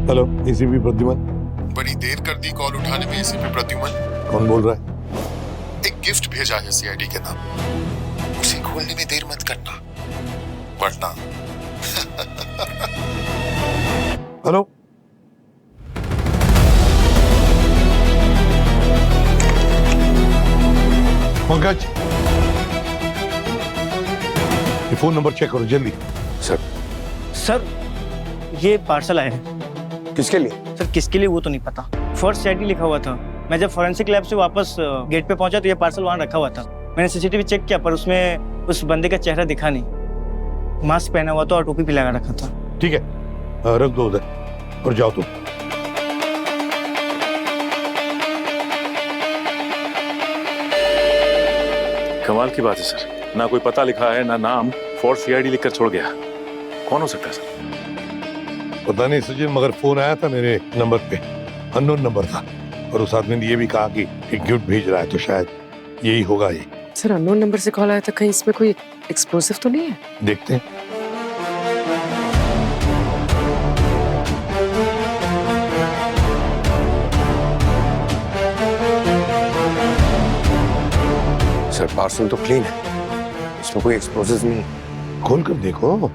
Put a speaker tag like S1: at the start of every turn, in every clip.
S1: Hello, ACP Pradyuman.
S2: बड़ी देर कर दी call उठाने में एसीपी प्रद्युमन।
S1: कौन बोल रहा है?
S2: एक गिफ्ट भेजा है सीआईडी के नाम, उसे खोलने में देर मत करना वरना।
S1: हेलो, पंकज, ये फोन नंबर चेक करो जल्दी।
S3: सर ये पार्सल आए हैं।
S4: किसके लिए?
S3: सर किसके लिए वो तो नहीं पता। फर्स्ट सीआईडी लिखा हुआ था। मैं जब फॉरेंसिक लैब से वापस गेट पे पहुंचा तो ये पार्सल वहां रखा हुआ था। मैंने सीसीटीवी चेक किया पर उसमें उस बंदे का चेहरा दिखा नहीं। मास्क पहना हुआ था और टोपी भी लगा रखा था।
S1: ठीक है, रख दो उधर और जाओ तुम।
S5: कमाल की बात है सर, ना कोई पता लिखा है ना नाम, फोर्स सीआईडी लिखकर छोड़ गया। कौन हो सकता है सर?
S1: पता नहीं सचिन, मगर फोन आया था मेरे नंबर पे, अननोन नंबर था, और उस आदमी ने ये भी कहा कि एक गिफ्ट भेज रहा है, तो शायद यही होगा ये।
S6: सर अननोन नंबर से कॉल आया था, कहीं इसमें कोई एक्सप्लोसिव तो नहीं है?
S1: देखते हैं।
S4: सर पार्सल तो क्लीन है, इसमें कोई एक्सप्लोसिव नहीं है।
S1: खोल कर देखो।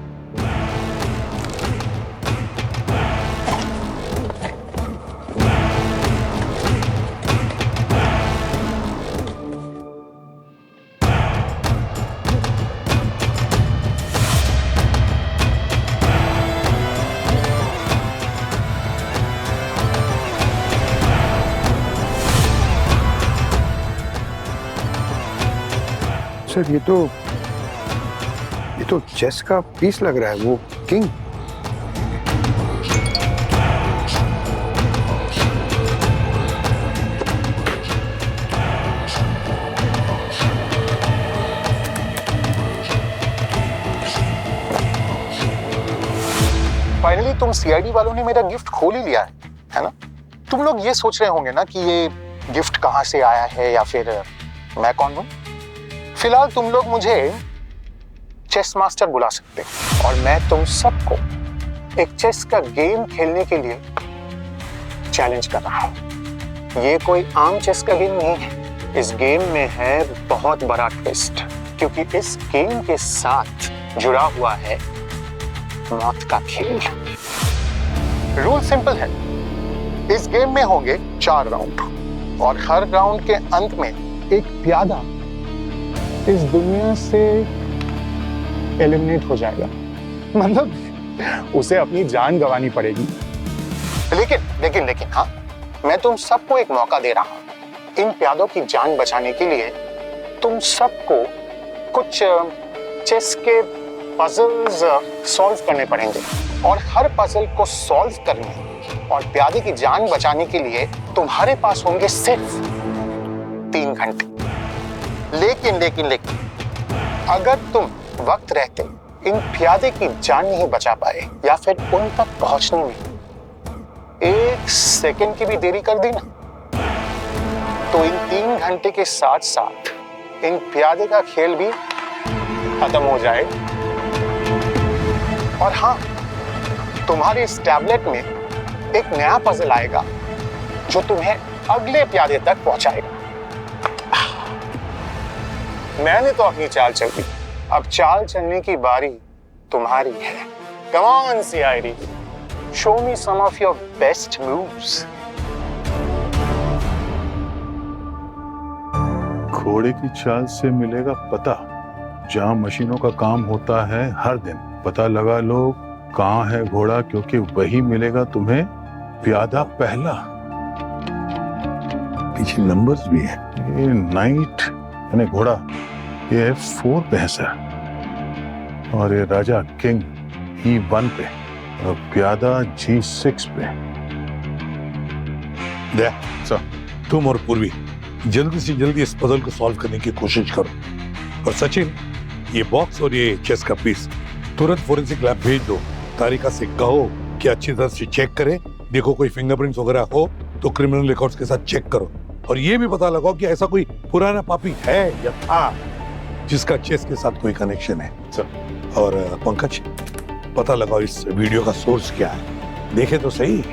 S4: सर ये तो चेस का पीस लग रहा है, वो किंग।
S2: फाइनली तुम सीआईडी वालों ने मेरा गिफ्ट खोल ही लिया है ना? तुम लोग ये सोच रहे होंगे ना कि ये गिफ्ट कहां से आया है या फिर मैं कौन हूं। फिलहाल तुम लोग मुझे चेस मास्टर बुला सकते हो और मैं तुम सबको एक चेस का गेम खेलने के लिए चैलेंज कर रहा हूं। ये कोई आम चेस का गेम नहीं है, इस गेम में है बहुत बड़ा ट्विस्ट, क्योंकि इस गेम के साथ जुड़ा हुआ है मौत का खेल। रूल सिंपल है, इस गेम में होंगे 4 राउंड और हर राउंड के अंत में एक प्यादा इस दुनिया से एलिमिनेट हो जाएगा, मतलब उसे अपनी जान गंवानी पड़ेगी। लेकिन हाँ, मैं तुम सबको एक मौका दे रहा हूं। इन प्यादों की जान बचाने के लिए तुम सबको कुछ चेस के पजल्स सॉल्व करने पड़ेंगे और हर पजल को सॉल्व करने और प्यादे की जान बचाने के लिए तुम्हारे पास होंगे सिर्फ 3 घंटे। लेकिन अगर तुम वक्त रहते इन प्यादे की जान नहीं बचा पाए या फिर उन तक पहुंचने में 1 सेकंड की भी देरी कर दी ना, तो इन 3 घंटे के साथ साथ इन प्यादे का खेल भी खत्म हो जाए। और हाँ, तुम्हारे इस टैबलेट में एक नया पजल आएगा जो तुम्हें अगले प्यादे तक पहुंचाएगा। मैंने तो अपनी चाल चल दी, अब चाल चलने की बारी तुम्हारी है। Come on, CID, show me some of your best moves.
S5: घोड़े की चाल से मिलेगा पता, जहां मशीनों का काम होता है हर दिन। पता लगा लो कहां है घोड़ा, क्योंकि वही मिलेगा तुम्हें प्यादा पहला।
S1: पीछे नंबर्स भी है।
S5: ये नाइट यानी घोड़ा, ये 4 पे है सर, और ये राजा किंग E1 पे और प्यादा G6 पे।
S1: सर, तुम और पूर्वी जल्दी से जल्दी इस पजल को सॉल्व करने की कोशिश करो, और सचिन ये बॉक्स और ये चेस का पीस तुरंत फोरेंसिक लैब भेज दो। तारिका से कहो कि अच्छी तरह से चेक करे, देखो कोई फिंगरप्रिंट्स वगैरह हो तो क्रिमिनल रिकॉर्ड्स के साथ चेक करो, और ये भी पता लगाओ कि ऐसा कोई पुराना पापी है या था जिसका चेस के साथ कोई कनेक्शन है।
S5: सर।
S1: और पंकज, पता लगाओ इस वीडियो का सोर्स क्या है। देखे तो सही,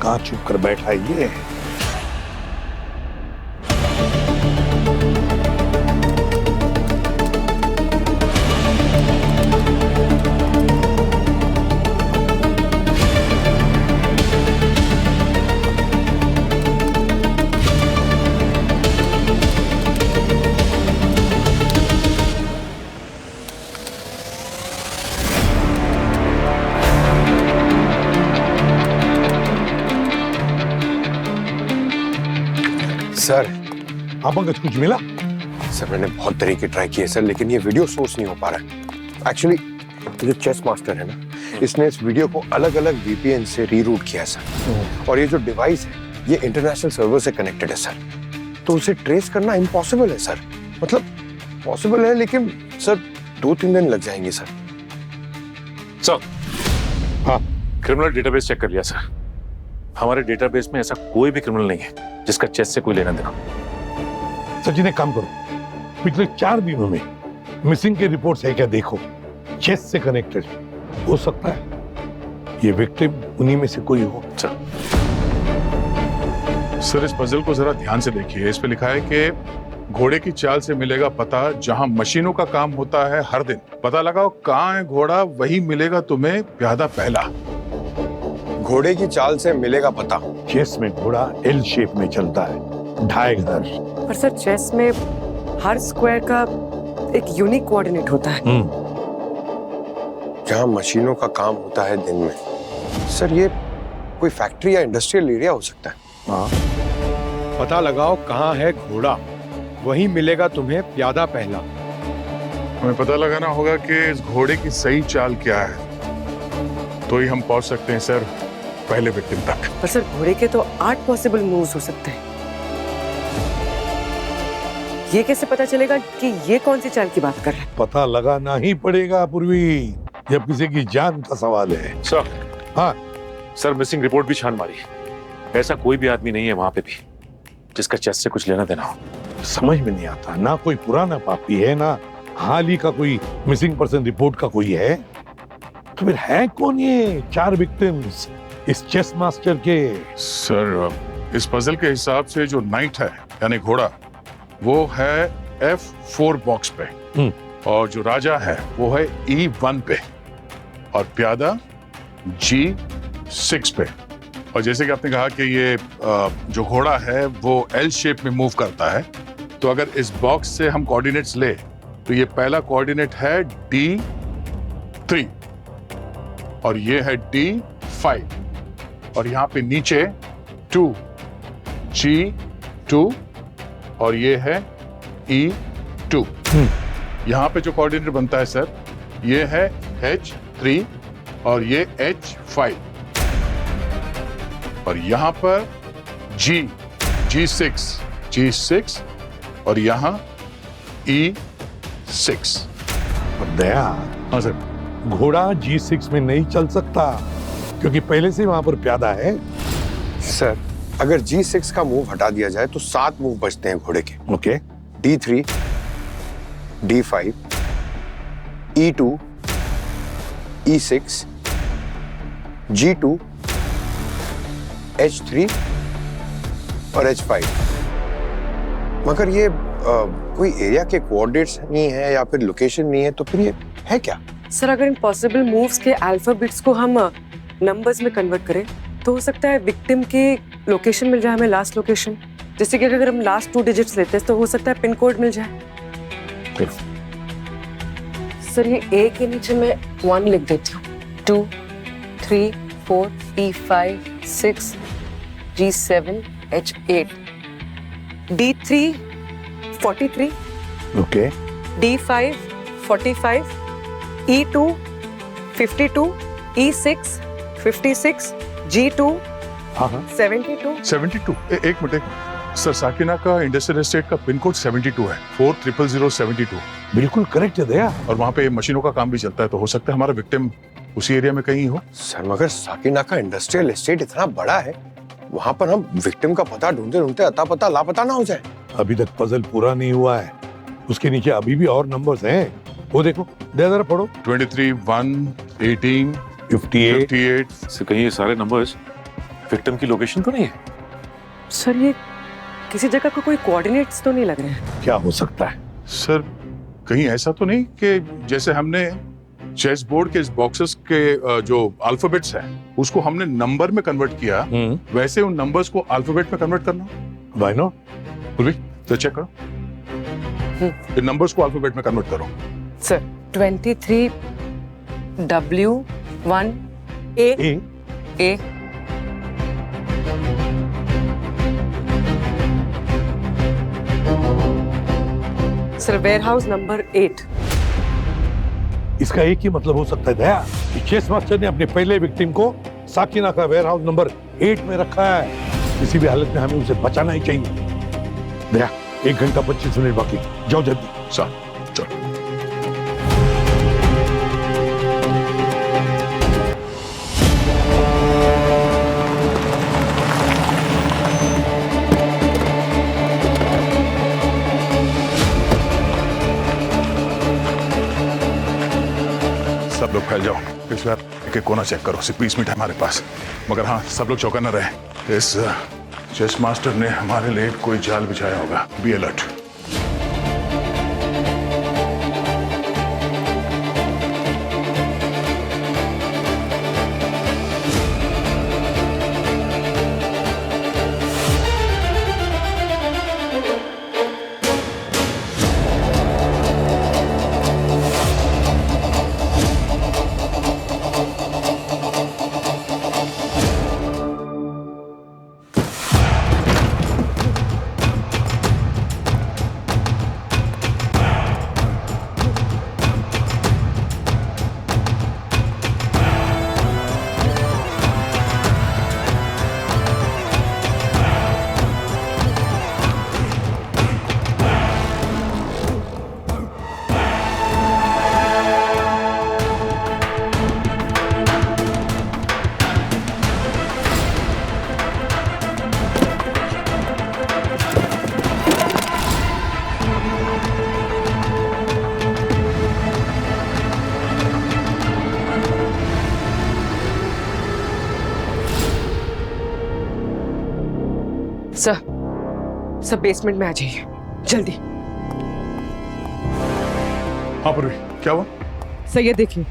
S1: कहाँ चुप कर बैठा है ये।
S4: सर
S1: हाँ पंकज, कुछ मिला?
S4: सर मैंने बहुत तरीके ट्राई किए सर, लेकिन ये वीडियो सोर्स नहीं हो पा रहा है। एक्चुअली जो चेस मास्टर है ना, इसने इस वीडियो को अलग अलग वीपीएन से रीरूट किया है सर। और ये जो डिवाइस है ये इंटरनेशनल सर्वर से कनेक्टेड है सर, तो उसे ट्रेस करना इम्पॉसिबल है सर। मतलब पॉसिबल है लेकिन सर 2-3 दिन लग जाएंगे सर।
S7: सर,
S1: हाँ
S7: क्रिमिनल डेटाबेस चेक कर लिया सर। हमारे डेटाबेस में ऐसा कोई भी क्रिमिनल नहीं है जिसका चेस से कोई लेना देना।
S1: सचिन, एक काम करो, पिछले 4 दिनों में मिसिंग के रिपोर्ट्स है क्या देखो, चेस से कनेक्टेड हो सकता है ये विक्टिम उन्हीं में से कोई हो।
S5: सर इस पजल को जरा ध्यान से देखिए। इस पे लिखा है कि घोड़े की चाल से मिलेगा पता, जहां मशीनों का काम होता है हर दिन। पता लगाओ कहाँ है घोड़ा, वही मिलेगा तुम्हें प्यादा पहला।
S4: घोड़े की चाल से मिलेगा पता।
S1: चेस में घोड़ा एल शेप में चलता है, ढाई घर।
S6: पर सर चेस में हर स्क्वायर का एक यूनिक कोऑर्डिनेट होता है।
S4: जहां मशीनों का काम होता है दिन में। सर ये कोई फैक्ट्री या इंडस्ट्रियल एरिया हो सकता है।
S1: हाँ,
S8: पता लगाओ कहाँ है घोड़ा, वही मिलेगा तुम्हें प्यादा पहला।
S5: हमें पता लगाना होगा कि इस घोड़े की सही चाल क्या है, तो ही हम पहुंच सकते हैं सर पहले विक्टिम तक।
S6: पर सर घोड़े के तो 8 पॉसिबल मूव्स हो सकते हैं। ये कैसे पता चलेगा कि ये कौन सी चाल की बात कर रहे हैं?
S1: पता लगाना ही पड़ेगा पूर्वी, जब किसी की जान का सवाल है।
S7: सर,
S1: हाँ
S7: सर मिसिंग रिपोर्ट भी छान मारी, ऐसा कोई भी आदमी नहीं है वहां पे भी जिसका चेस से कुछ लेना देना हो।
S1: समझ में नहीं आता, ना कोई पुराना पापी है, ना हाल ही का कोई मिसिंग पर्सन रिपोर्ट का कोई है, तो फिर है कौन ये 4 विक्टिम्स इस चेस मास्टर के?
S5: सर इस पजल के हिसाब से जो नाइट है यानी घोड़ा, वो है F4 बॉक्स पे, और जो राजा है वो है E1 पे, और प्यादा G6 पे। और जैसे कि आपने कहा कि ये जो घोड़ा है वो L शेप में मूव करता है, तो अगर इस बॉक्स से हम कोऑर्डिनेट्स ले तो ये पहला कोऑर्डिनेट है D3 और ये है D5, और यहाँ पे नीचे 2 G2 और ये है E2। यहाँ पे जो कोऑर्डिनेट बनता है सर, ये है H3 और ये H5, और यहाँ पर G6 और यहाँ E6।
S1: और दया,
S5: हाँ सर।
S1: घोड़ा G6 में नहीं चल सकता क्योंकि पहले से वहां पर प्यादा है।
S4: सर अगर G6 का मूव हटा दिया जाए तो 7 मूव बचते हैं घोड़े के।
S1: Okay,
S4: D3, D5, E2, E6, G2, H3 और H5। मगर ये कोई एरिया के कोऑर्डिनेट्स नहीं है या फिर लोकेशन नहीं है, तो फिर ये है क्या?
S6: सर अगर इन पॉसिबल मूव्स के अल्फाबेट्स को हम नंबर्स में कन्वर्ट करें तो हो सकता है विक्टिम की लोकेशन मिल जाए हमें, लास्ट लोकेशन। जैसे कि अगर हम लास्ट 2 डिजिट्स लेते हैं तो हो सकता है पिन कोड मिल जाए। सर ये A के नीचे मैं 1 लिख देती हूँ। 2, 3, 4, E5, 6, G7, H8, D3, 43,
S1: okay,
S6: D5, 45, E2, 52, E6, 56, G2,
S1: हाँ हाँ,
S6: 72।
S5: 72। एक मिनट सर, साकिना का इंडस्ट्रियल एस्टेट का पिन कोड 72 है, 400072,
S1: बिल्कुल करेक्ट है दया।
S5: और वहाँ पे मशीनों का काम भी चलता है, तो हो सकता है हमारा विक्टिम उसी एरिया में कहीं हो।
S4: सर मगर साकिना का इंडस्ट्रियल एस्टेट इतना बड़ा है, वहां पर हम विक्टिम का पता ढूंढते ढूंढते अता पता लापता ना हो जाए।
S1: अभी तक पजल पूरा नहीं हुआ है, उसके नीचे अभी भी और नंबर्स हैं, वो देखो, दे जरा पढ़ो।
S5: 23, 1, 18,
S1: 58।
S5: 58।
S7: से कहीं ये सारे नंबर्स विक्टिम की लोकेशन तो नहीं है?
S6: सर ये किसी जगह को कोई कोऑर्डिनेट्स तो नहीं लग रहे हैं।
S1: क्या हो सकता है?
S5: सर कहीं ऐसा तो नहीं कि जैसे हमने चेस बोर्ड के इस बॉक्सेस के जो अल्फाबेट्स है उसको हमने नंबर में कन्वर्ट किया, वैसे उन नंबर्स को अल्फाबेट में कन्वर्ट करना?
S1: Why not?
S5: पूर्वी तो चेक करो, इन नंबर्स को अल्फाबेट में कन्वर्ट करो।
S6: Sir 23 W 1 A A sir where house number 8।
S1: इसका एक ही मतलब हो सकता है दया कि चेस मास्टर ने अपने पहले विक्टिम को साकिना का वेयर हाउस नंबर 8 में रखा है। किसी भी हालत में हमें उसे बचाना ही चाहिए। दया 1 घंटा 25 मिनट बाकी, जाओ जल्दी।
S5: सर चलो। सब लोग फैल जाओ, इस बार एक एक कोना चेक करो। सिर्फ 20 मिनट है हमारे पास, मगर हाँ सब लोग चौकन्ना रहे। इस चेस मास्टर ने हमारे लिए कोई जाल बिछाया होगा। Be alert.
S6: सर बेसमेंट में आ जाइए जल्दी।
S5: हाँ पूर्वी क्या हुआ?
S6: सर ये देखिए।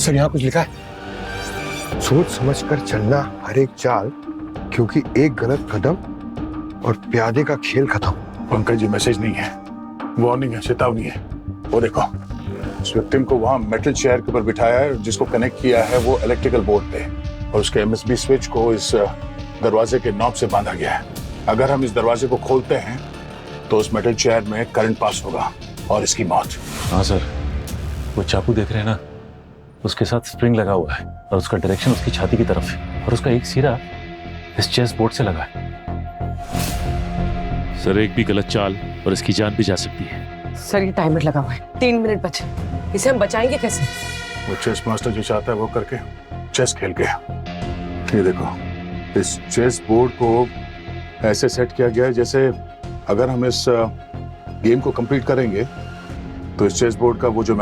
S4: सर यहाँ कुछ लिखा है, सोच समझ कर चलना हर एक चाल, क्योंकि एक गलत कदम और प्यादे का खेल खत्म।
S5: पंकज जी मैसेज नहीं है, वार्निंग है, चेतावनी है। वो देखो उस विक्टिम को वहां मेटल चेयर के ऊपर बिठाया है, जिसको कनेक्ट किया है वो इलेक्ट्रिकल बोर्ड पे, और उसके एमएसबी स्विच को इस दरवाजे के नॉब से बांधा गया है। अगर हम इस दरवाजे को खोलते हैं तो उस मेटल चेयर में करंट पास होगा और इसकी मौत।
S7: हाँ सर, वो चाकू देख रहे हैं ना, उसके साथ स्प्रिंग लगा हुआ है और उसका डायरेक्शन उसकी छाती की तरफ है और उसका एक सिरा इस चेस बोर्ड से लगा है। सर एक भी गलत चाल और इसकी जान भी जा सकती है।
S6: सर ये टाइमर लगा हुआ है, 3 मिनट बचे, इसे हम बचाएंगे कैसे?
S5: वो चेस मास्टर जो चाहता है वो करके चेस खेल के। ये देखो इस चेस बोर्ड को ऐसे सेट किया गया है जैसे अगर हम इस गेम को कंप्लीट करेंगे तो इस चेस बोर्ड का वो जो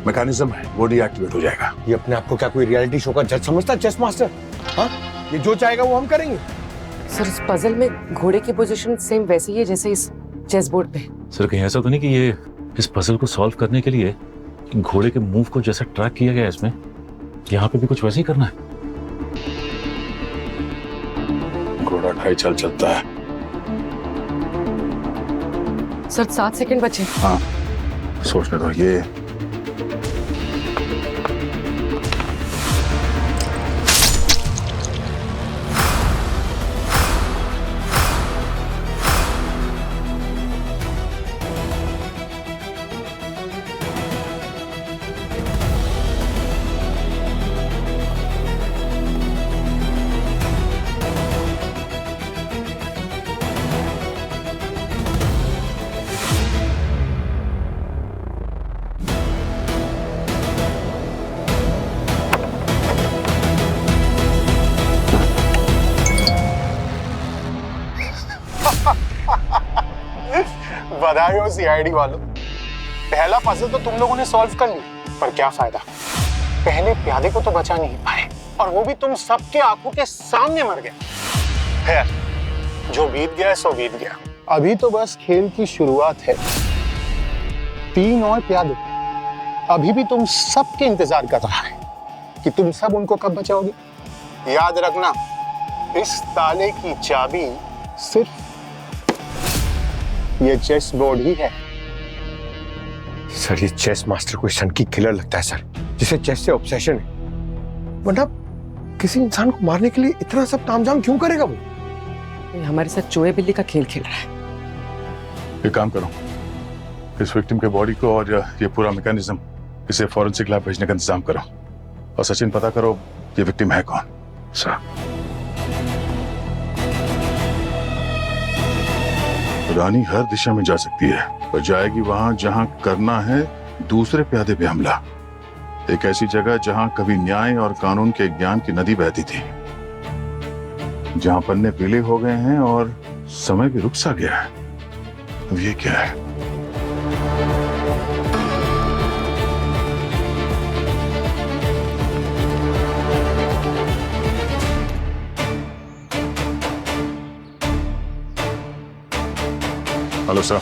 S5: मैकेनिज्म है वो डीएक्टिवेट हो जाएगा।
S4: ये अपने आप को क्या कोई रियलिटी शो का जज समझता है चेस मास्टर? हाँ, ये जो चाहेगा वो हम करेंगे।
S6: सर इस पजल में घोड़े की पोजीशन सेम वैसी ही है जैसे इस चेस बोर्ड पे।
S7: सर कहीं ऐसा तो नहीं कि ये इस पजल को सॉल्व करने के लिए घोड़े के मूव को जैसा ट्रैक किया गया है इसमें, यहाँ पे भी कुछ वैसे ही करना है?
S5: घोड़ा 2.5 साल चलता है।
S6: सर 7 सेकंड बचे।
S5: हाँ, सोचने दो। ये
S2: बधाई हो सीआईडी वालों, पहला पजल तो तुम लोगों ने सॉल्व कर लिया, पर क्या फायदा, पहले प्यादे को तो बचा नहीं पाए और वो भी तुम सबके आंखों के सामने मर गया। खैर, जो बीत गया सो बीत गया, अभी तो बस खेल की शुरुआत है। 3 और प्यादे अभी भी तुम सबके इंतजार कर रहा है कि तुम सब उनको कब बचाओगे। याद रखना, इस ताले की चाबी सिर्फ ये चेस बोर्ड ही है।
S4: सर ये चेस मास्टर कोई सन की किलर लगता है सर, जिसे चेस से ऑब्सेशन है। वरना किसी इंसान को मारने के लिए इतना सब तामझाम क्यों करेगा वो?
S6: ये हमारे साथ चूहे बिल्ली का खेल खेल रहा है।
S5: एक काम करो, इस विक्टिम के बॉडी को और ये पूरा मैकेनिज्म इसे फॉरेंसिक लैब भेजने का इंतजाम करो। और सचिन, पता करो ये विक्टिम है कौन। सर, रानी हर दिशा में जा सकती है और जाएगी वहां जहां करना है दूसरे प्यादे पे हमला। एक ऐसी जगह जहां कभी न्याय और कानून के ज्ञान की नदी बहती थी, जहां पन्ने पीले हो गए हैं और समय भी रुक सा गया है। अब ये क्या है? Hello sir.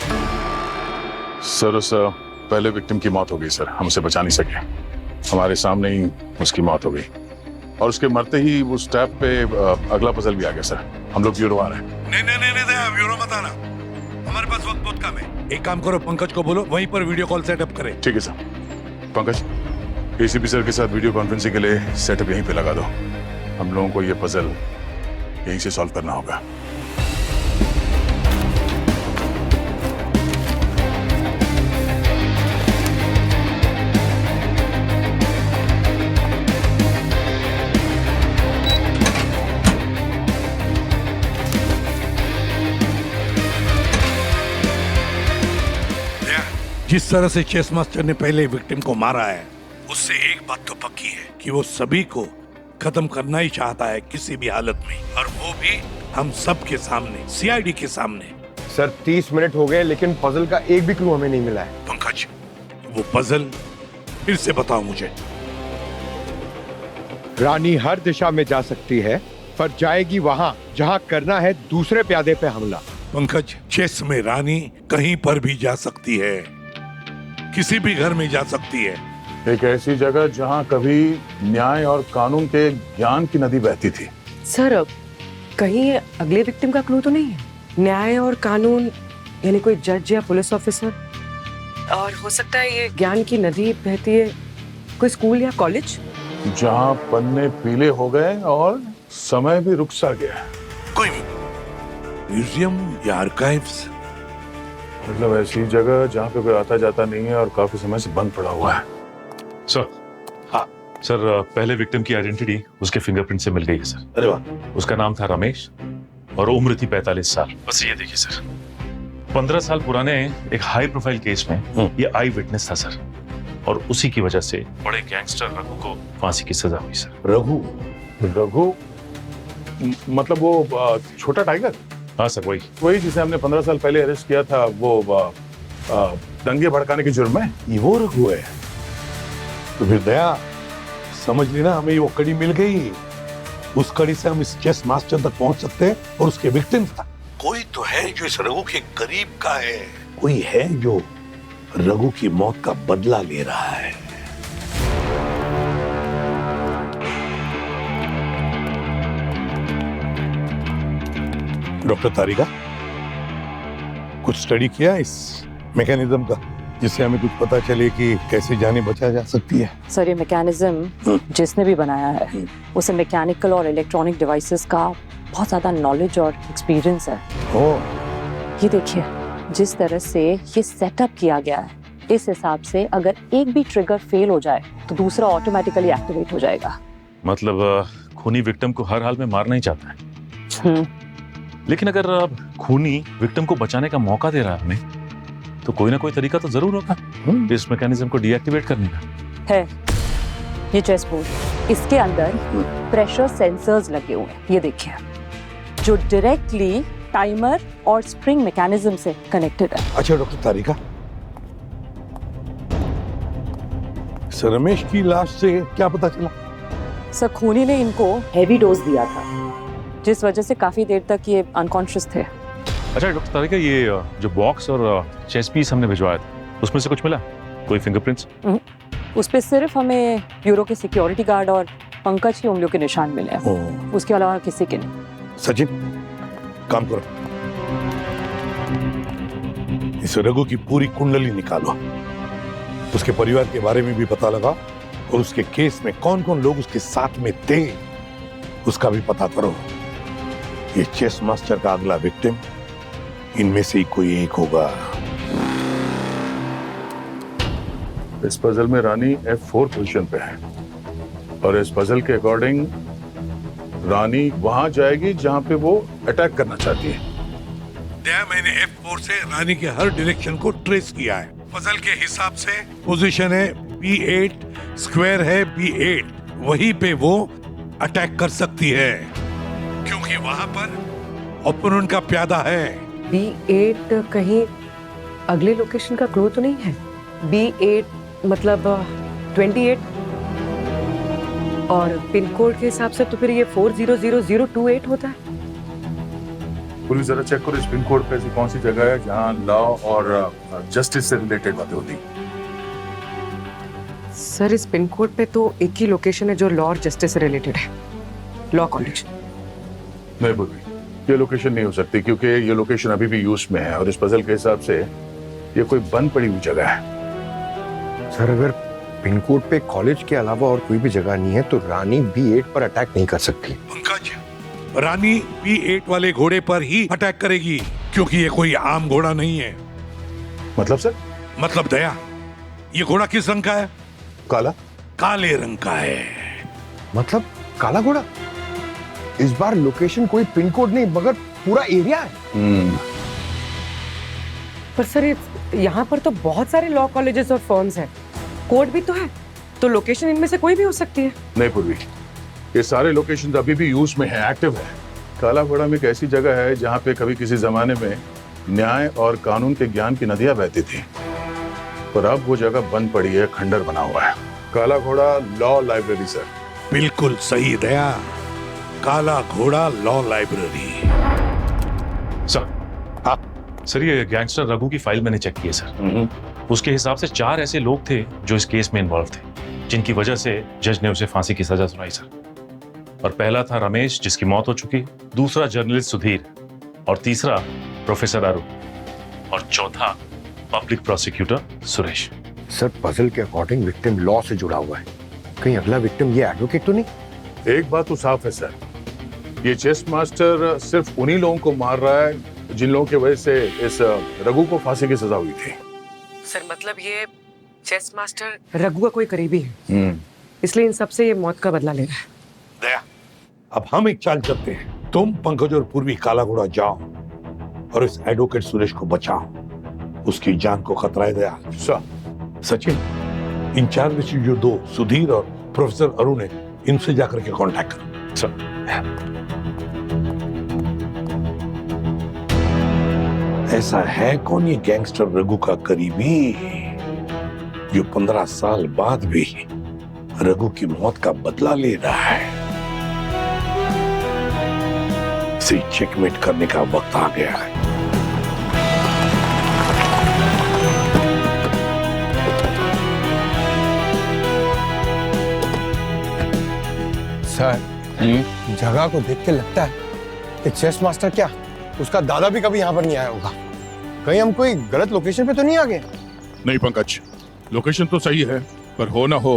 S5: सर उस पहले विक्टिम की मौत हो गई सर, हम उसे बचा नहीं सके। हमारे सामने ही उसकी मौत हो गई और उसके मरते ही उस टैब पे अगला पजल भी आ गया सर। हम लोग ब्यूरो आ रहे हैं।
S1: नहीं, ब्यूरो मत आना, हमारे पास वक्त बहुत कम है। एक काम करो, पंकज को बोलो वहीं पर वीडियो कॉल सेटअप करे।
S5: ठीक है सर। पंकज, एसीपी सर के साथ वीडियो कॉन्फ्रेंसिंग के लिए सेटअप यहीं पे लगा दो। हम लोगों को ये पजल यहीं से सॉल्व करना होगा।
S1: जिस तरह से चेस मास्टर ने पहले विक्टिम को मारा है, उससे एक बात तो पक्की है कि वो सभी को खत्म करना ही चाहता है किसी भी हालत में, और वो भी हम सब के सामने, सीआईडी के सामने।
S8: सर 30 मिनट हो गए लेकिन पजल का एक भी क्लू हमें नहीं मिला है।
S1: पंकज, वो पजल फिर से बताओ मुझे।
S8: रानी हर दिशा में जा सकती है, पर जाएगी वहां जहां करना है दूसरे प्यादे पे हमला।
S1: पंकज, चेस में रानी कहीं पर भी जा सकती है, किसी भी घर में जा सकती है।
S5: एक ऐसी जगह जहां कभी न्याय और कानून के ज्ञान की नदी बहती थी।
S6: सर कहीं ये अगले विक्टिम का क्लू तो नहीं है? न्याय और कानून यानी कोई जज या पुलिस ऑफिसर, और हो सकता है ये ज्ञान की नदी बहती है कोई स्कूल या कॉलेज
S5: जहां पन्ने पीले हो गए और समय भी रुक सा गया।
S1: कोई म्यूजियम या आर्काइव्स,
S5: मतलब ऐसी जगह जहाँ पे कोई आता जाता नहीं है और काफी समय से बंद पड़ा हुआ है।
S7: सर, हाँ सर, पहले विक्टिम की आइडेंटिटी उसके फिंगरप्रिंट से मिल गई है सर।
S1: अरे वाह।
S7: उसका नाम था रमेश और उम्र थी 45 साल। बस ये देखिए सर, 15 साल पुराने एक हाई प्रोफाइल केस में ये आई विटनेस था सर, और उसी की वजह से बड़े गैंगस्टर रघु को फांसी की सजा हुई सर।
S5: रघु मतलब वो छोटा टाइगर?
S7: हाँ सर,
S5: वही जिसे हमने 15 साल पहले अरेस्ट किया था, वो दंगे भड़काने के जुर्म में।
S1: ये वो रघु है? तो फिर दया समझ लेना, हमें वो कड़ी मिल गई। उस कड़ी से हम इस चेस मास्टर तक पहुंच सकते हैं और उसके विक्टिम्स तक। कोई तो है जो इस रघु के करीब का है, कोई है जो रघु की मौत का बदला ले रहा है। डॉक्टर तारिका, कुछ स्टडी किया इस मैकेनिज्म का जिससे हमें कुछ पता चले कि कैसे जानें बचा जा सकती है?
S9: सर ये मैकेनिज्म जिसने भी बनाया है उसे मैकेनिकल और इलेक्ट्रॉनिक डिवाइसेस का बहुत ज्यादा नॉलेज और एक्सपीरियंस है। ये देखिए जिस तरह से ये सेटअप किया गया है, इस हिसाब से अगर एक भी ट्रिगर फेल हो जाए तो दूसरा ऑटोमेटिकली एक्टिवेट हो जाएगा।
S7: मतलब खूनी विक्टिम को हर हाल में मारना ही चाहता है। लेकिन अगर खूनी विक्टिम को बचाने का मौका दे रहा है हमें, तो कोई ना कोई तरीका तो जरूर होगा इस मैकेनिज्म को डीएक्टिवेट करने का।
S9: है ये चेस बोर्ड, इसके अंदर प्रेशर सेंसर्स लगे हुए हैं, ये देखिए, जो डायरेक्टली टाइमर और स्प्रिंग मैकेनिज्म से कनेक्टेड है।
S1: अच्छा डॉक्टर तारिका, सर रमेश की लाश से क्या पता चला?
S9: सर खूनी ने इनको हेवी डोज दिया था, जिस वजह से काफी देर तक ये अनकॉन्शियस थे।
S7: अच्छा डॉक्टर तारिका, ये जो बॉक्स और चेस पीस हमने भिजवाया था उसमें से कुछ मिला? कोई फिंगरप्रिंट्स?
S9: उस पे सिर्फ हमें ब्यूरो के सिक्योरिटी गार्ड और पंकज की उंगलियों के निशान मिले हैं, उसके अलावा किसी के नहीं।
S1: सचिन, काम करो, इस रघु की पूरी कुंडली निकालो, उसके परिवार के बारे में भी पता लगा और उसके केस में कौन कौन लोग उसके साथ में थे उसका भी पता करो। ये चेस मास्टर का अगला विक्टिम इनमें से ही कोई एक होगा।
S5: इस पजल में रानी F4 पोजीशन पे है और इस पजल के अकॉर्डिंग रानी वहां जाएगी जहां पे वो अटैक करना चाहती है।
S1: मैंने F4 से रानी के हर डायरेक्शन को ट्रेस किया है। पजल के हिसाब से पोजीशन है B8, स्क्वायर है B8, वहीं पे वो अटैक कर सकती है क्योंकि वहां पर ओपोनेंट का प्यादा है।
S6: B8 कहीं अगले लोकेशन का क्लू तो नहीं है? B8 मतलब 28 और पिन कोड के हिसाब से तो फिर ये 400028 होता है।
S5: पुलिस जरा चेक करो इस पिन कोड पे ऐसी कौन सी जगह है जहां लॉ और जस्टिस से रिलेटेड बातें होती।
S6: सर इस पिन कोड पे तो एक ही लोकेशन है जो लॉ और जस्टिस से रिलेटेड है, लॉ कॉलेज।
S5: नहीं बोल, ये लोकेशन नहीं हो सकती क्योंकि ये लोकेशन अभी भी यूज में है और इस पजल के हिसाब से ये कोई बंद पड़ी हुई जगह है।
S4: सर अगर पिन कोड पे कॉलेज के अलावा और कोई भी जगह नहीं है तो रानी B8 पर अटैक नहीं कर सकती।
S1: पंकज, रानी B8 वाले घोड़े पर ही अटैक करेगी क्योंकि ये कोई आम घोड़ा नहीं है।
S5: मतलब सर?
S1: मतलब दया, ये घोड़ा किस रंग का है?
S5: काला?
S1: काले रंग का है।
S4: मतलब काला घोड़ा? इस बार लोकेशन कोई पिन कोड नहीं मगर पूरा एरिया है।
S6: पर सर यहाँ पर तो बहुत सारे लॉ कॉलेजेस और फर्म्स हैं, कोड भी तो है, तो लोकेशन इनमें से कोई भी हो सकती है।
S5: नहीं पूर्वी, ये सारे लोकेशन अभी भी यूज में है, एक्टिव है। काला घोड़ा में एक ऐसी जगह है जहाँ पे कभी किसी जमाने में न्याय और कानून के ज्ञान की नदियां बहती थी, पर अब वो जगह बंद पड़ी है, खंडर बना हुआ है। काला घोड़ा लॉ लाइब्रेरी सर।
S1: बिल्कुल सही दया, काला घोड़ा लॉ लाइब्रेरी।
S7: सर, हाँ सर, ये गैंगस्टर रघु की फाइल मैंने चेक की है सर। उसके हिसाब से 4 ऐसे लोग थे जो इस केस में इन्वॉल्व थे, जिनकी वजह से जज ने उसे फांसी की सजा सुनाई सर। और पहला था रमेश जिसकी मौत हो चुकी, दूसरा जर्नलिस्ट सुधीर, और तीसरा प्रोफेसर अरुण, और चौथा public prosecutor Suresh.
S4: Sir puzzle के अकॉर्डिंग विक्टिम लॉ से जुड़ा हुआ है, कहीं अगला विक्टिम ये एडवोकेट तो नहीं?
S5: एक बात तो साफ है सर, ये चेस मास्टर सिर्फ उन्हीं लोगों को मार रहा है जिन लोगों की वजह से इस रघु को फांसी की सजा हुई थी।
S6: सर मतलब ये चेस मास्टर रघु का कोई करीबी है, इसलिए इन सबसे ये मौत का बदला ले रहा है।
S1: दया, अब हम एक चाल चलते हैं। तुम पंकज और पूर्वी काला घोड़ा जाओ और इस एडवोकेट सुरेश को बचाओ, उसकी जान को खतरा है। दया
S5: सर।
S1: सचिन, इन 4 में से जो 2 सुधीर और प्रोफेसर अरुण है, इनसे जाकर के कांटेक्ट करो।
S5: सर।
S1: ऐसा है कौन ये गैंगस्टर रघु का करीबी जो 15 साल बाद भी रघु की मौत का बदला ले रहा है? इसे चेकमेट करने का वक्त आ गया है।
S8: सर, जगह को देख के लगता है कि चेस मास्टर क्या उसका दादा भी कभी यहाँ पर नहीं आया होगा। कहीं हम कोई गलत लोकेशन पे तो नहीं आ गए?
S5: नहीं पंकज, लोकेशन तो सही है, पर हो ना हो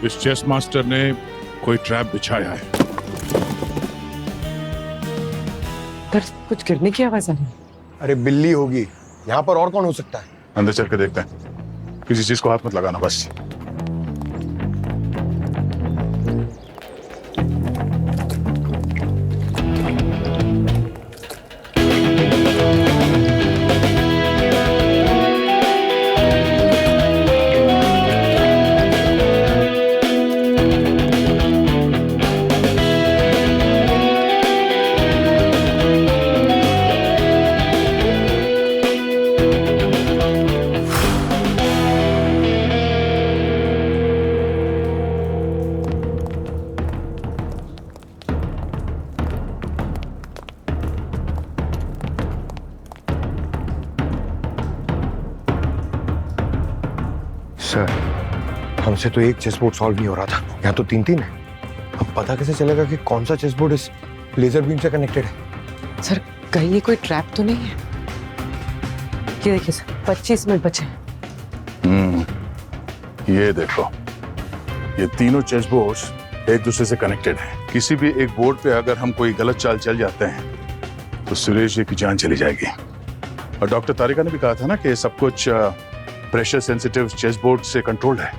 S5: इस चेस मास्टर ने कोई ट्रैप बिछाया है।
S6: पर कुछ गिरने की आवाज आ रही है।
S8: अरे बिल्ली होगी, यहाँ पर और कौन हो सकता है?
S5: अंदर चल के देखते हैं, किसी चीज को हाथ मत लगाना बस।
S8: सर, हमसे तो एक चेस बोर्ड सॉल्व नहीं हो रहा था, यहाँ तो 3-3 है। अब पता कैसे चलेगा कि कौन सा चेस बोर्ड इस लेजर बीम से कनेक्टेड है?
S6: सर कहीं ये कोई ट्रैप तो नहीं है? ये देखिए सर, 25 मिनट बचे हैं।
S5: ये देखो, ये तीनों चेस बोर्ड्स एक दूसरे से कनेक्टेड हैं। किसी भी एक बोर्ड पे अगर हम कोई गलत चाल चल जाते हैं तो सुरेश जी की जान चली जाएगी। और डॉक्टर तारिका ने भी कहा था ना कि सब कुछ प्रेशर सेंसिटिव चेस बोर्ड से कंट्रोल्ड है।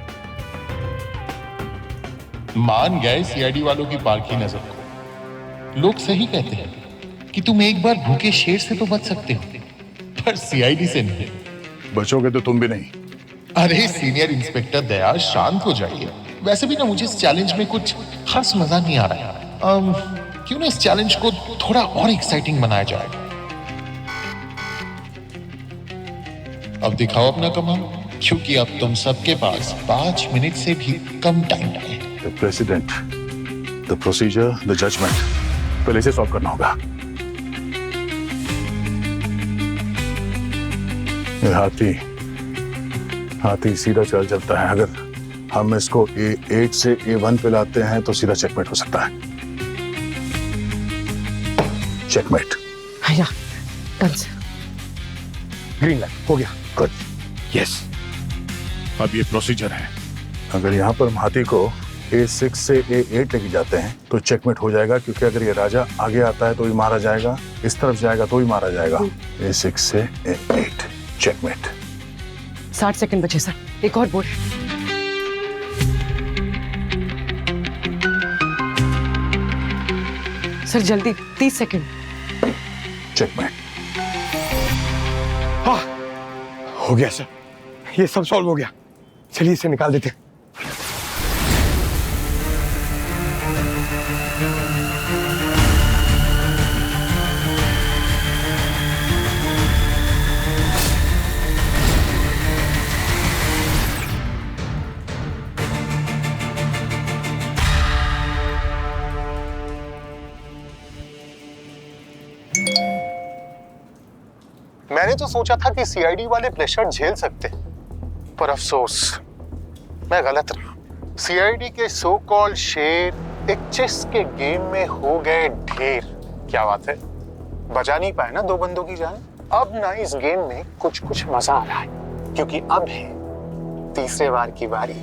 S10: मान गए सीआईडी वालों की पारखी नजर को। लोग सही कहते हैं कि तुम एक बार भूखे शेर से तो बच सकते हो, पर सीआईडी से नहीं।
S5: बचोगे तो तुम भी नहीं।
S10: अरे सीनियर इंस्पेक्टर दयाल, शांत हो जाइए। वैसे भी ना मुझे इस चैलेंज में कुछ खास मजा नहीं आ रहा है। क्यों ना इस चैलेंज को थोड़ा और एक्साइटिंग बनाया जाए। अब दिखाओ अपना कमाल, क्योंकि अब तुम सबके पास 5 मिनट से भी कम टाइम है।
S5: The president, the procedure, the judgment, पहले इसे सॉल्व करना होगा। ये हाथी सीधा चलता है। अगर हम इसको A8 से A1 पे लाते हैं तो सीधा चेकमेट हो सकता है। चेकमेट।
S6: भैया, डन सर।
S8: ग्रीन लाइट हो गया।
S5: गुड।
S8: यस।
S5: अब ये प्रोसीजर है। अगर यहाँ पर हम हाथी को A6 से A8 लेके जाते हैं तो चेकमेट हो जाएगा, क्योंकि अगर ये राजा आगे आता है तो भी मारा जाएगा, इस तरफ जाएगा तो भी मारा जाएगा। A6 से A8 चेकमेट।
S6: 60 सेकंड बचे सर, एक और बोर्ड। सर जल्दी, 30 सेकंड।
S5: चेकमेट।
S8: हाँ, हो गया सर, ये सब सॉल्व हो गया। चलिए इसे निकाल देते हैं।
S2: मैंने तो सोचा था कि सीआईडी वाले प्रेशर झेल सकते, पर अफसोस मैं गलत रहा। सीआईडी के सो कॉल्ड शेर एक चेस के गेम में हो गए ढेर। क्या बात है, बचा नहीं पाए ना 2 बंदों की जान। अब ना इस गेम में कुछ मजा आ रहा है, क्योंकि अब है तीसरे बार की बारी।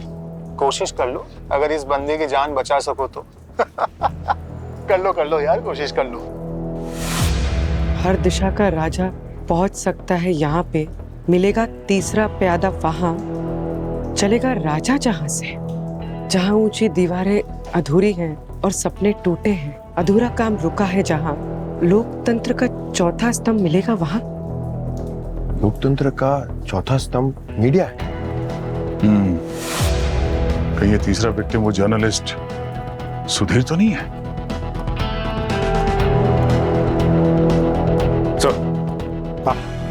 S2: कोशिश कर लो, अगर इस बंदे की जान बचा सको तो। कर लो यार, कोशिश कर लो।
S6: हर दिशा का राजा पहुंच सकता है यहाँ पे, मिलेगा तीसरा प्यादा वहां, चलेगा राजा जहां से। जहां ऊंची दीवारें अधूरी हैं और सपने टूटे हैं, अधूरा काम रुका है जहां, लोकतंत्र का चौथा स्तंभ मिलेगा वहां।
S8: लोकतंत्र का चौथा स्तंभ मीडिया है।
S5: कहीं ये तीसरा विक्टिम वो जर्नलिस्ट सुधीर तो नहीं है?
S7: सर,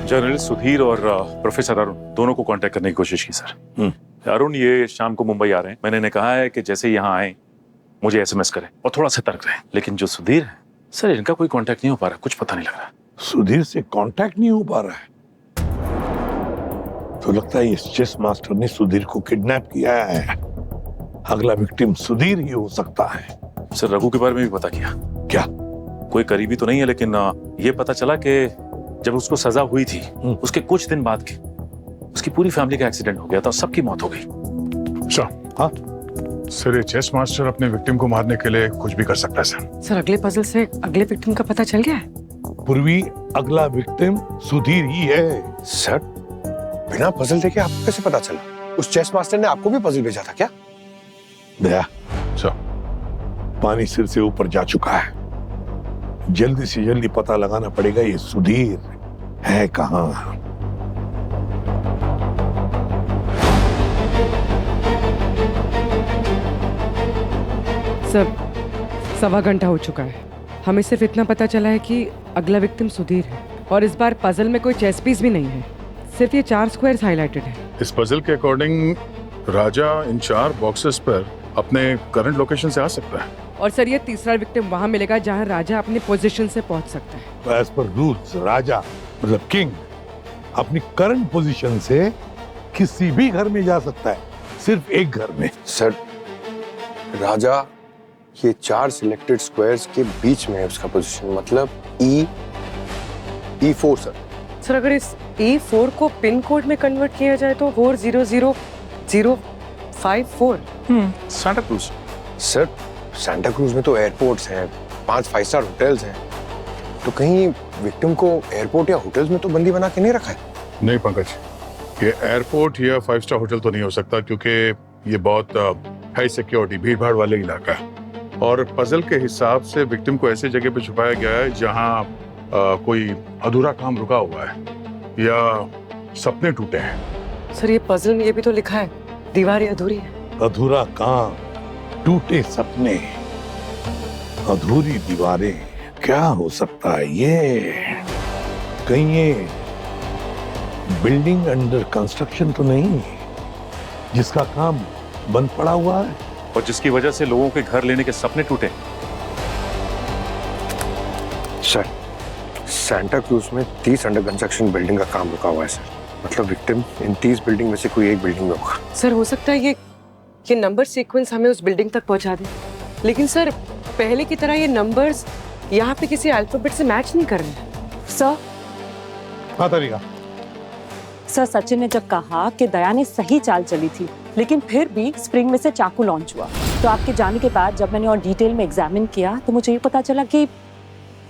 S7: जर्नलिस्ट सुधीर और प्रोफेसर अरुण दोनों को कांटेक्ट करने की कोशिश की सर। अरुण ये शाम को मुंबई आ रहे हैं। मैंने इन्हें कहा है कि जैसे यहाँ आए मुझे एसएमएस करें और थोड़ा सतर्क रहें। लेकिन जो सुधीर है सर, इनका कोई कांटेक्ट नहीं हो पा रहा, कुछ पता नहीं लग रहा।
S1: सुधीर से कांटेक्ट नहीं हो पा रहा है, तो लगता है इस चेस मास्टर ने सुधीर को किडनैप किया है। अगला विक्टिम सुधीर ही हो सकता है।
S7: सर रघु के बारे में भी पता किया।
S1: क्या?
S7: कोई करीबी तो नहीं है, लेकिन ये पता चला कि जब उसको सजा हुई थी उसके कुछ दिन बाद की उसकी पूरी फैमिली का एक्सीडेंट हो गया था और सबकी मौत हो गई।
S5: अच्छा, हाँ सर, ये चेस मास्टर अपने विक्टिम को मारने के लिए कुछ भी कर सकता है सर।
S6: सर अगले पजल से अगले विक्टिम का पता चल गया है?
S1: पूर्वी, अगला विक्टिम सुधीर ही है।
S4: सर बिना पजल देखे आपको कैसे पता चला? उस चेस मास्टर ने आपको भी पजल भेजा था क्या?
S1: दया,
S5: सर
S1: पानी सिर से ऊपर जा चुका है। जल्दी से जल्दी पता लगाना पड़ेगा ये सुधीर है कहाँ।
S6: सर 1.25 घंटा हो चुका है। हमें सिर्फ इतना पता चला है कि अगला विक्टिम सुधीर है और इस बार पजल में कोई चेस पीस भी नहीं है, सिर्फ ये 4 स्क्वायर्स हाईलाइटेड है।
S5: इस पजल के अकॉर्डिंग राजा इन 4 बॉक्सेस पर अपने करंट लोकेशन से आ सकता है।
S6: और सर ये तीसरा विक्टिम वहां मिलेगा जहां राजा अपनी पोजीशन से पहुंच सकता है।
S1: तो एज पर रूल्स राजा मतलब किंग अपनी करंट पोजीशन से किसी भी घर में जा सकता है, सिर्फ एक घर में।
S4: सर राजा ये 4 सिलेक्टेड स्क्वायर्स के बीच में है उसका पोजीशन, मतलब E4 सर।
S6: सर अगर इस E4 को पिन कोड में कन्वर्ट किया जाए तो 400054।
S7: Santa cruise.
S4: Sir Santa cruise में तो एयरपोर्ट्स हैं, 5 5 स्टार होटल्स हैं, तो कहीं विक्टिम को एयरपोर्ट या होटल्स में तो बंदी बना के नहीं रखा है?
S5: नहीं पंकज, ये एयरपोर्ट या 5 स्टार होटल तो नहीं हो सकता, क्योंकि ये बहुत हाई सिक्योरिटी भीड़ भाड़ वाले इलाका है। और पजल के हिसाब से विक्टिम को ऐसे जगह पे छुपाया गया है जहां कोई अधूरा काम रुका हुआ है या सपने टूटे हैं।
S6: सर ये पजल में ये भी तो लिखा है दीवारें अधूरी है।
S1: अधूरा काम, टूटे सपने, अधूरी दीवारें, क्या हो सकता है ये? कहीं ये बिल्डिंग अंडर कंस्ट्रक्शन तो नहीं जिसका काम बंद पड़ा हुआ है
S7: और जिसकी वजह से लोगों के घर लेने के सपने टूटे?
S4: सर सांता क्रूज में 30 अंडर कंस्ट्रक्शन बिल्डिंग का काम रुका हुआ है सर, मतलब विक्टिम इन 30 बिल्डिंग में से कोई एक बिल्डिंग में होगा।
S6: सर हो सकता है ये नंबर सीक्वेंस हमें उस बिल्डिंग तक पहुंचा दे, लेकिन सर पहले की तरह ये नंबर्स यहाँ पे किसी अल्फाबेट से मैच नहीं कर रहे।
S9: सर
S1: हाँ तरीका।
S9: सर सचिन ने जब कहा कि दया ने सही चाल चली थी, लेकिन फिर भी स्प्रिंग में से चाकू लॉन्च हुआ, तो आपके जाने के बाद जब मैंने और डिटेल में एग्जामिन किया तो मुझे ये पता चला कि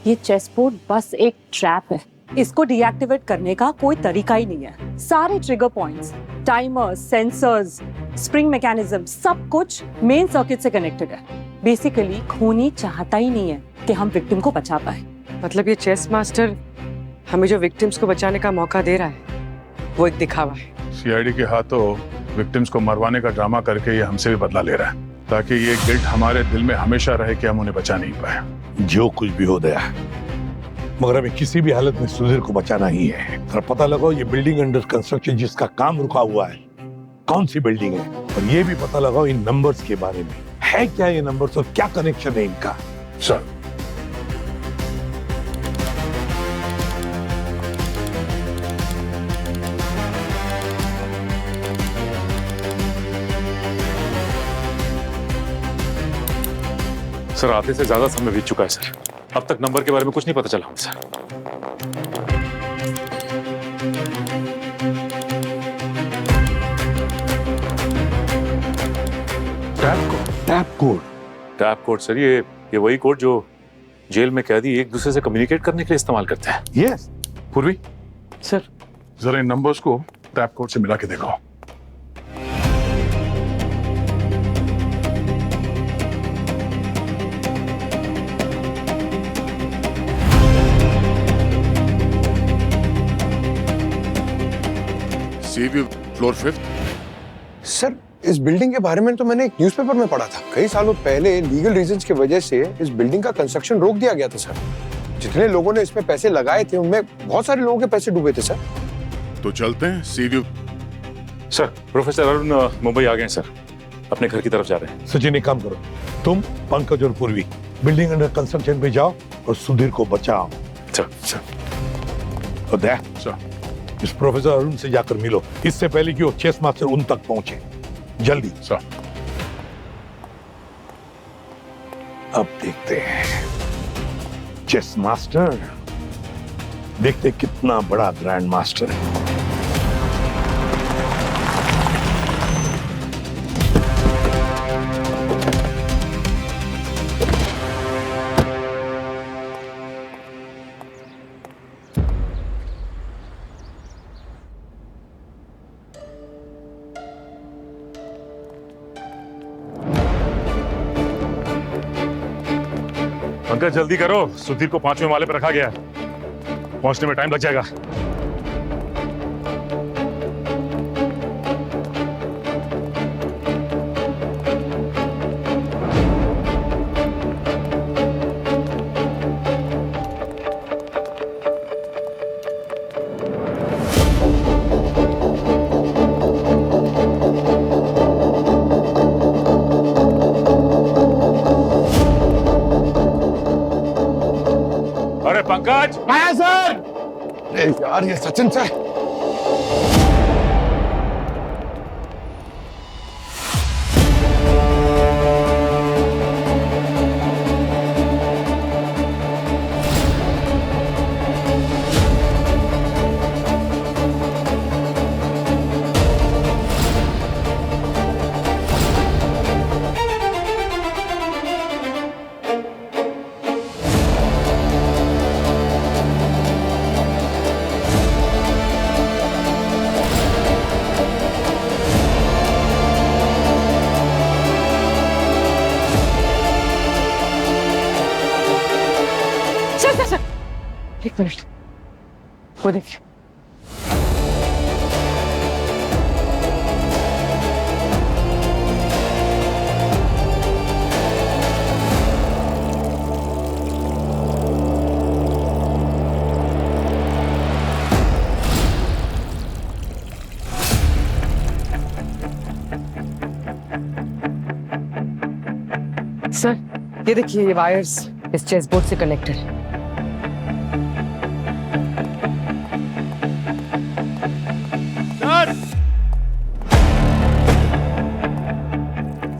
S9: ये चेस बोर्ड बस एक ट्रैप है। इसको डीएक्टिवेट करने का कोई तरीका ही नहीं है। सारे trigger points, timers, sensors, spring mechanism सब कुछ मेन सर्किट से कनेक्टेड है। बेसिकली खूनी चाहता ही नहीं है कि हम विक्टिम को बचा पाए।
S6: मतलब ये चेस मास्टर हमें जो विक्टिम्स को बचाने का मौका दे रहा है वो एक दिखावा है।
S5: सीआईडी के हाथों विक्टिम्स को मरवाने का ड्रामा करके ये हमसे भी बदला ले रहा है, ताकि ये गिल्ट हमारे दिल में हमेशा रहे कि हम उन्हें बचा नहीं पाए।
S1: जो कुछ भी हो गया, मगर हमें किसी भी हालत में सुधीर को बचाना ही है। और पता लगाओ ये बिल्डिंग अंडर कंस्ट्रक्शन जिसका काम रुका हुआ है कौन सी बिल्डिंग है, और ये भी पता लगाओ इन नंबर्स के बारे में, है क्या ये नंबर्स और क्या कनेक्शन है इनका।
S5: सर
S7: सर आधे से ज्यादा समय बीत चुका है सर, अब तक नंबर के बारे में कुछ नहीं पता चला हमें सर। टैप कोड सर, ये वही कोड जो जेल में कैदी एक दूसरे से कम्युनिकेट करने के लिए इस्तेमाल करते हैं।
S1: यस
S5: पूर्वी
S6: सर
S5: जरा इन नंबर्स को टैप कोड से मिला के देखो।
S11: फ्लोर 5।
S4: सर इस बिल्डिंग के बारे में तो मैंने एक न्यूज़पेपर में पढ़ा था। कई सालों पहले लीगल रीजंस की वजह से इस बिल्डिंग का कंस्ट्रक्शन रोक दिया गया था सर। जितने लोगों ने इसमें पैसे लगाए थे उनमें बहुत सारे लोगों के पैसे डूबे थे सर।
S11: तो चलते हैं see you.
S7: Sir professor Arun Mumbai आ गए हैं सर। अपने घर की तरफ जा रहे हैं।
S1: सचिन एक काम करो, तुम पंकज और पूर्वी बिल्डिंग अंडर कंस्ट्रक्शन पे जाओ और सुधीर को बचाओ। और इस प्रोफेसर अरुण से जाकर मिलो, इससे पहले कि वो चेस मास्टर उन तक पहुंचे। जल्दी। अब देखते हैं चेस मास्टर, देखते कितना बड़ा ग्रैंड मास्टर है।
S7: पंकज जल्दी करो, सुधीर को 5वें माले पर रखा गया है, पहुंचने में टाइम लग जाएगा। अरे पंकज!
S8: आया सर। अरे यार ये सचिन सर।
S6: एक मिनट, वो देखिए। सर ये देखिए, ये वायर्स इस चेस बोर्ड से कनेक्टेड है।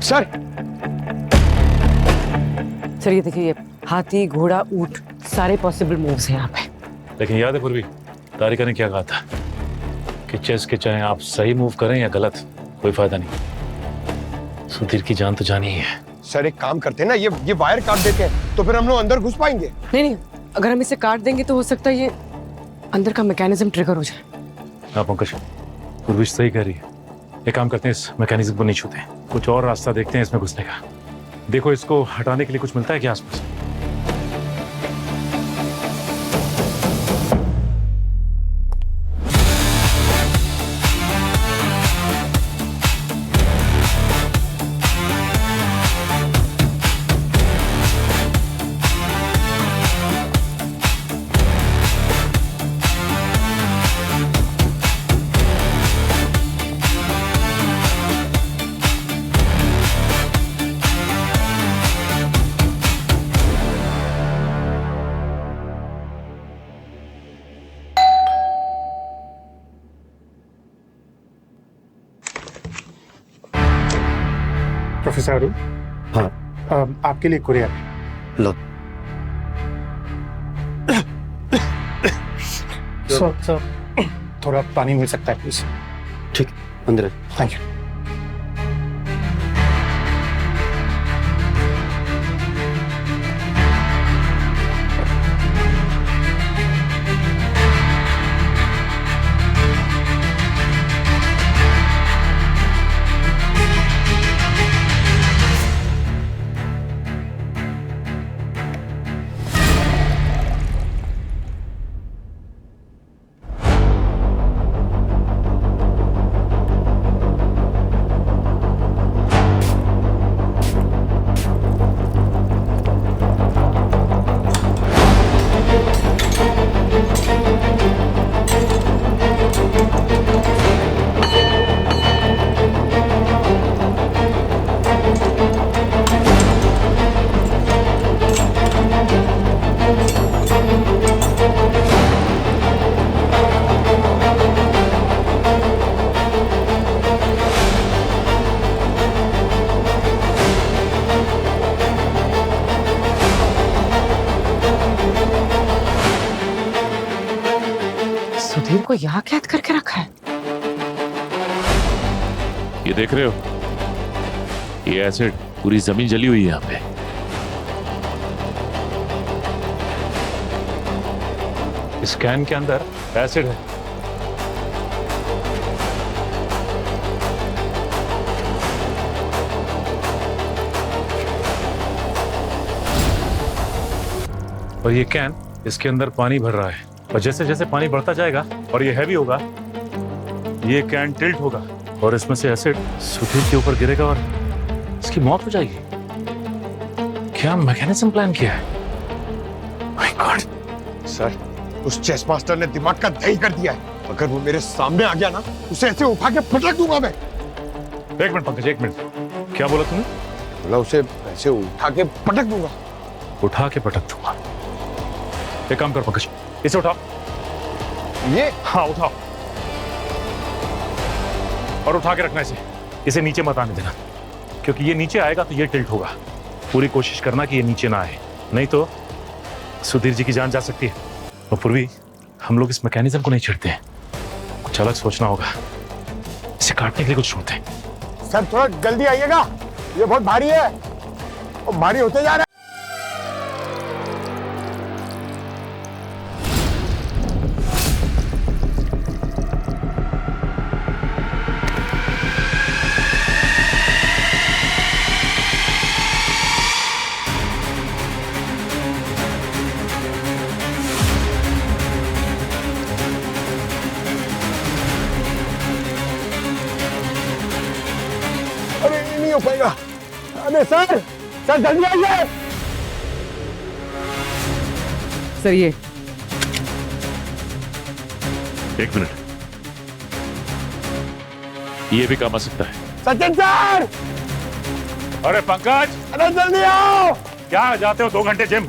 S8: सर
S6: सर ये देखिए, ये हाथी, घोड़ा, ऊंट, सारे पॉसिबल मूव्स हैं यहाँ पे।
S7: लेकिन याद है पूर्वी, तारिका ने क्या कहा था कि चेस के चाहे आप सही मूव करें या गलत, कोई फायदा नहीं। सुधीर की जान तो जानी ही है।
S8: सर एक काम करते हैं ना, ये वायर काट देते हैं तो फिर हम लोग अंदर घुस पाएंगे।
S6: नहीं, अगर हम इसे काट देंगे तो हो सकता है ये अंदर का मैकेनिज्म ट्रिगर हो जाए।
S7: हाँ पंकज, पूर्वी सही कह रही है। एक काम करते हैं, इस मैकेनिज्म को नहीं छूते, कुछ और रास्ता देखते हैं इसमें घुसने का। देखो इसको हटाने के लिए कुछ मिलता है क्या आसपास?
S2: प्रोफेसर अरुण,
S4: हाँ
S2: आपके लिए कुरियर।
S4: लो।
S2: सर थोड़ा पानी मिल सकता है प्लीज?
S4: ठीक, अंदर।
S2: Thank you.
S6: इनको यहाँ कैद करके रखा है?
S7: ये देख रहे हो, ये एसिड पूरी जमीन जली हुई है यहाँ पे। इस कैन के अंदर एसिड है। और ये कैन, इसके अंदर पानी भर रहा है, और जैसे जैसे पानी बढ़ता जाएगा और ये हैवी होगा, ये कैन टिल्ट होगा और इसमें से एसिड सुधीर के ऊपर गिरेगा और इसकी मौत हो जाएगी। क्या मैकेनिज्म प्लान किया है? माय गॉड
S8: सर, उस चेस मास्टर ने दिमाग का दही कर दिया है। अगर वो मेरे सामने आ गया ना, उसे ऐसे उठा के पटक दूंगा मैं।
S7: एक मिनट पंकज, एक मिनट, क्या बोला तुमने?
S8: बोला उसे ऐसे उठा के पटक दूंगा।
S7: उठा के पटक दूंगा। एक काम कर पंकज, इसे उठाओ।
S8: ये?
S7: हाँ उठाओ, और उठा के रखना इसे नीचे मत आने देना, क्योंकि ये नीचे आएगा तो ये टिल्ट होगा। पूरी कोशिश करना कि ये नीचे ना आए, नहीं तो सुधीर जी की जान जा सकती है। और पूर्वी, हम लोग इस मैकेनिज्म को नहीं छेड़ते हैं, कुछ अलग सोचना होगा। इसे काटने के लिए कुछ ढूंढते हैं।
S8: सर थोड़ा जल्दी आइएगा, ये बहुत भारी है और भारी होते जा रहा है। नहीं हो पाएगा। अरे सर जल्दी आइए।
S6: सर ये
S7: एक मिनट, ये भी काम आ सकता है।
S8: सचिन सर!
S7: अरे पंकज,
S8: अरे जल्दी आओ।
S7: क्या जाते हो 2 घंटे जिम?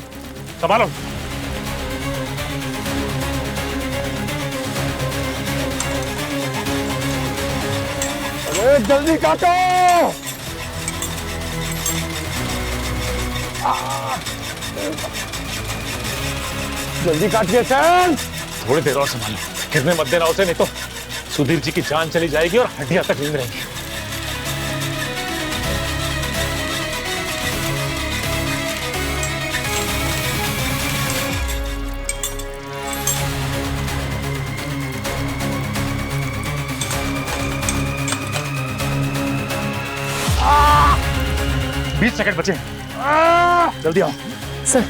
S7: संभालो।
S8: अरे जल्दी काटो। जल्दी काटिए सर।
S7: थोड़ी देर और संभालो, गिरने मत देना उसे, नहीं तो सुधीर जी की जान चली जाएगी और हड्डियां तक हिल रहेंगी।
S8: आ!
S7: 20 सेकंड बचे, जल्दी आओ।
S6: सर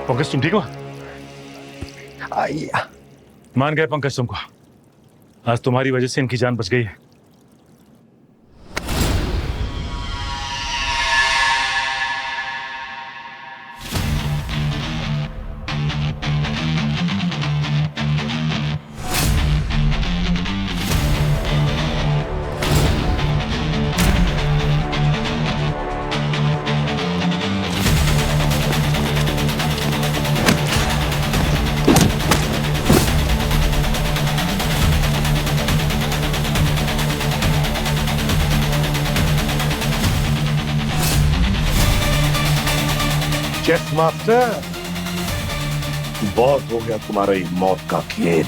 S7: पंकज तुम ठीक हो?
S8: आइया।
S7: मान गए पंकज तुमको, आज तुम्हारी वजह से इनकी जान बच गई है।
S1: चेस मास्टर, बहुत हो गया तुम्हारा ये मौत का खेल।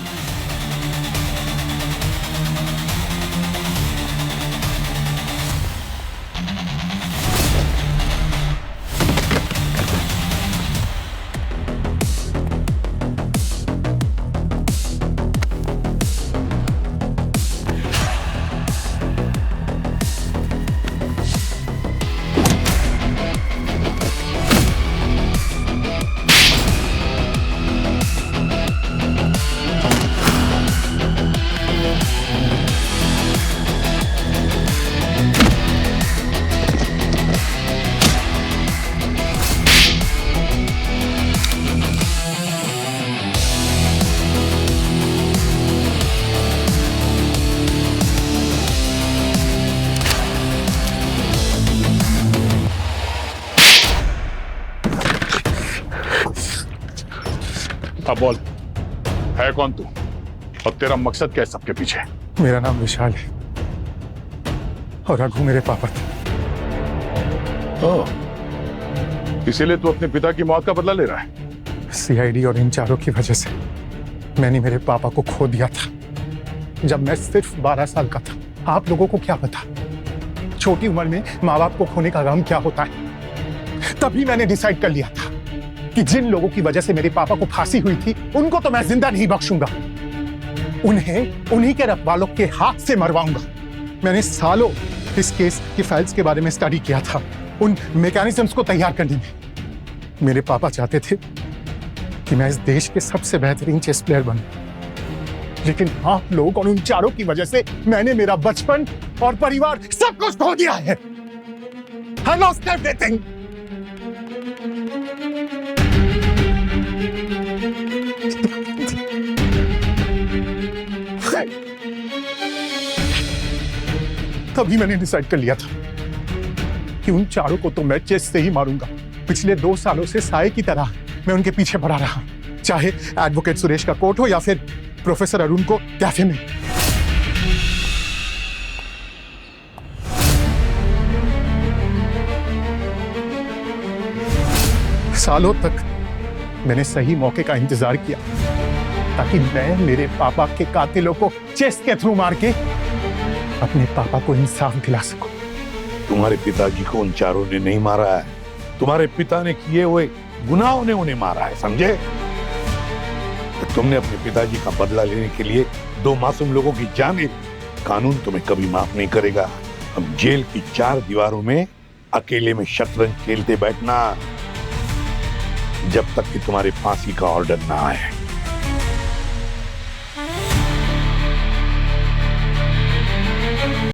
S5: अब बोल, है कौन तू? और तेरा मकसद क्या है सबके पीछे?
S2: मेरा नाम विशाल है और रघु मेरे पापा थे।
S5: इसीलिए तू अपने पिता की मौत का बदला ले रहा है?
S2: सीआईडी और इन चारों की वजह से मैंने मेरे पापा को खो दिया था जब मैं सिर्फ 12 साल का था। आप लोगों को क्या पता छोटी उम्र में माँ बाप को खोने का गम क्या होता है। तभी मैंने डिसाइड कर लिया था कि जिन लोगों की वजह से मेरे पापा को फांसी हुई थी उनको तो मैं जिंदा नहीं बख्शूंगा, उन्हें उन्हीं के रखवालों के हाथ से मरवाऊंगा। मैंने सालों इस केस की फाइल्स के बारे में स्टडी किया था, उन मैकेनिज्म्स को तैयार करने में। मेरे पापा चाहते थे कि मैं इस देश के सबसे बेहतरीन चेस प्लेयर बनूं, लेकिन आप लोग और उन चारों की वजह से मैंने मेरा बचपन और परिवार सब कुछ खो दिया है। I lost everything. तभी मैंने डिसाइड कर लिया था कि उन चारों को तो मैं चेस से ही मारूंगा। पिछले 2 सालों से साए की तरह मैं उनके पीछे पड़ा रहा, चाहे एडवोकेट सुरेश का कोर्ट हो या फिर प्रोफेसर अरुण को कैफे में। सालों तक मैंने सही मौके का इंतजार किया ताकि मैं मेरे पापा के कातिलों को चेस के थ्रू मार के अपने पापा को इंसाफ दिला सकूं।
S1: तुम्हारे पिताजी को उन चारों ने नहीं मारा है, तुम्हारे पिता ने किए हुए गुनाहों ने उन्हें मारा है, समझे? तो तुमने अपने पिताजी का बदला लेने के लिए 2 मासूम लोगों की जान ली। कानून तुम्हें कभी माफ नहीं करेगा। अब जेल की 4 दीवारों में अकेले में शतरंज खेलते बैठना जब तक कि तुम्हारे फांसी का ऑर्डर ना आए।